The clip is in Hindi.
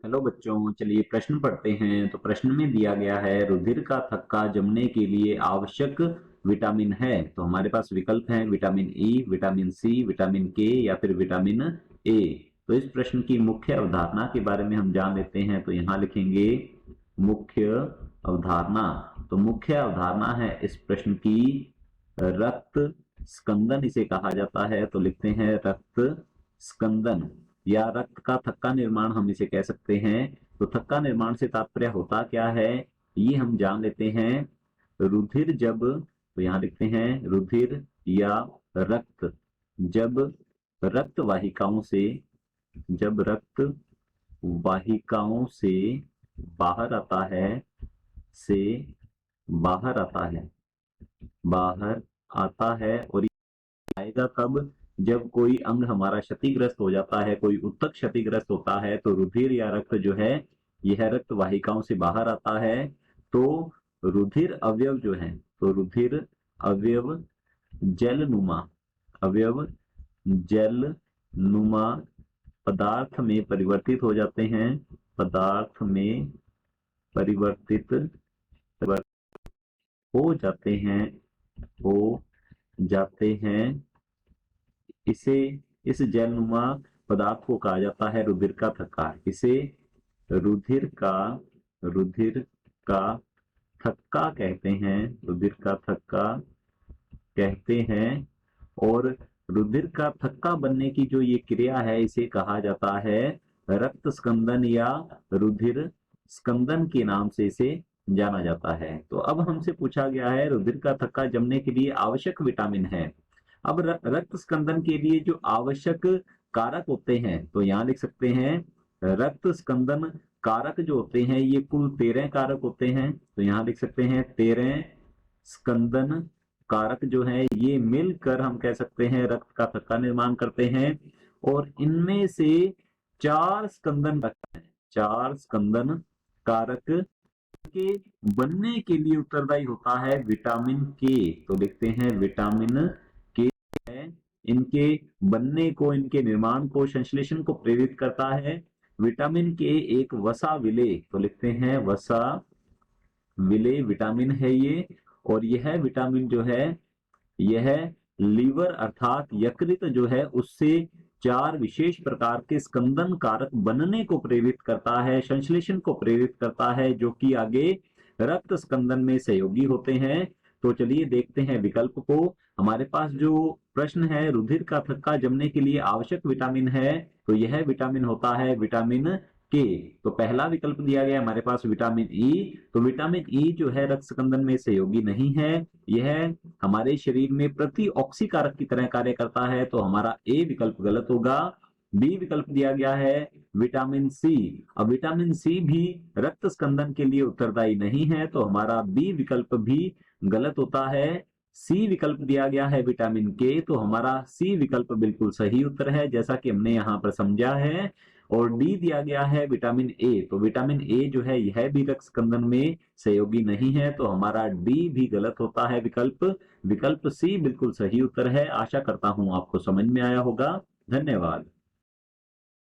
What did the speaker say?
हेलो बच्चों, चलिए प्रश्न पढ़ते हैं। तो प्रश्न में दिया गया है रुधिर का थक्का जमने के लिए आवश्यक विटामिन है। तो हमारे पास विकल्प हैं vitamin E, vitamin C, vitamin K या फिर विटामिन ए। तो इस प्रश्न की मुख्य अवधारणा के बारे में हम जान लेते हैं। तो यहाँ लिखेंगे मुख्य अवधारणा। तो मुख्य अवधारणा है इस प्रश्न की रक्त स्कंदन इसे कहा जाता है। तो लिखते हैं रक्त स्कंदन या रक्त का थक्का निर्माण हम इसे कह सकते हैं। तो थक्का निर्माण से तात्पर्य होता क्या है ये हम जान लेते हैं। रुधिर जब, तो यहाँ लिखते हैं रुधिर या रक्त जब रक्त वाहिकाओं से, जब रक्त वाहिकाओं से बाहर आता है, से बाहर आता है, बाहर आता है। और ये आएगा कब? जब कोई अंग हमारा क्षतिग्रस्त हो जाता है, कोई ऊतक क्षतिग्रस्त होता है, तो रुधिर या रक्त जो है यह रक्त वाहिकाओं से बाहर आता है। तो रुधिर अवयव जो है, तो रुधिर अवयव जलनुमा, अवयव जलनुमा पदार्थ में परिवर्तित हो जाते हैं, पदार्थ में परिवर्तित हो जाते हैं, हो जाते हैं। इसे, इस जलनुमा पदार्थ को कहा जाता है रुधिर का थक्का। इसे रुधिर का थक्का कहते हैं, रुधिर का थक्का कहते हैं। और रुधिर का थक्का बनने की जो ये क्रिया है इसे कहा जाता है रक्त स्कंदन या रुधिर स्कंदन के नाम से इसे जाना जाता है। तो अब हमसे पूछा गया है रुधिर का थक्का जमने के लिए आवश्यक विटामिन है। अब रक्त स्कंदन के लिए जो आवश्यक कारक होते हैं, तो यहाँ लिख सकते हैं रक्त स्कंदन कारक जो होते हैं ये कुल 13 कारक होते हैं। तो यहाँ लिख सकते हैं 13 स्कंदन कारक जो है ये मिलकर हम कह सकते हैं रक्त का थक्का निर्माण करते हैं। और इनमें से 4 स्कंदन कारक हैं, 4 स्कंदन कारक के बनने के लिए उत्तरदायी होता है विटामिन के। तो लिखते हैं विटामिन के है इनके बनने को, इनके निर्माण को, संश्लेषण को प्रेरित करता है। विटामिन के एक वसा विलेय, तो लिखते हैं वसा विलेय विटामिन है ये। और यह विटामिन जो है यह लीवर अर्थात यकृत जो है उससे 4 विशेष प्रकार के स्कंदन कारक बनने को प्रेरित करता है, संश्लेषण को प्रेरित करता है, जो कि आगे रक्त स्कंदन में सहयोगी होते हैं। तो चलिए देखते हैं विकल्प को। हमारे पास जो प्रश्न है रुधिर का थक्का जमने के लिए आवश्यक विटामिन है, तो यह विटामिन होता है विटामिन के। तो पहला विकल्प दिया गया हमारे पास विटामिन ई। तो विटामिन ई जो है रक्त स्कंदन में सहयोगी नहीं है, यह हमारे शरीर में प्रति ऑक्सीकारक की तरह कार्य करता है। तो हमारा ए विकल्प गलत होगा। बी विकल्प दिया गया है विटामिन सी। अब विटामिन सी भी रक्त स्कंदन के लिए उत्तरदायी नहीं है, तो हमारा बी विकल्प भी गलत होता है। सी विकल्प दिया गया है विटामिन के, तो हमारा सी विकल्प बिल्कुल सही उत्तर है, जैसा कि हमने यहाँ पर समझा है। और डी दिया गया है विटामिन ए। तो विटामिन ए जो है यह भी रक्त स्कंदन में सहयोगी नहीं है, तो हमारा डी भी गलत होता है विकल्प। विकल्प सी बिल्कुल सही उत्तर है। आशा करता हूं आपको समझ में आया होगा। धन्यवाद।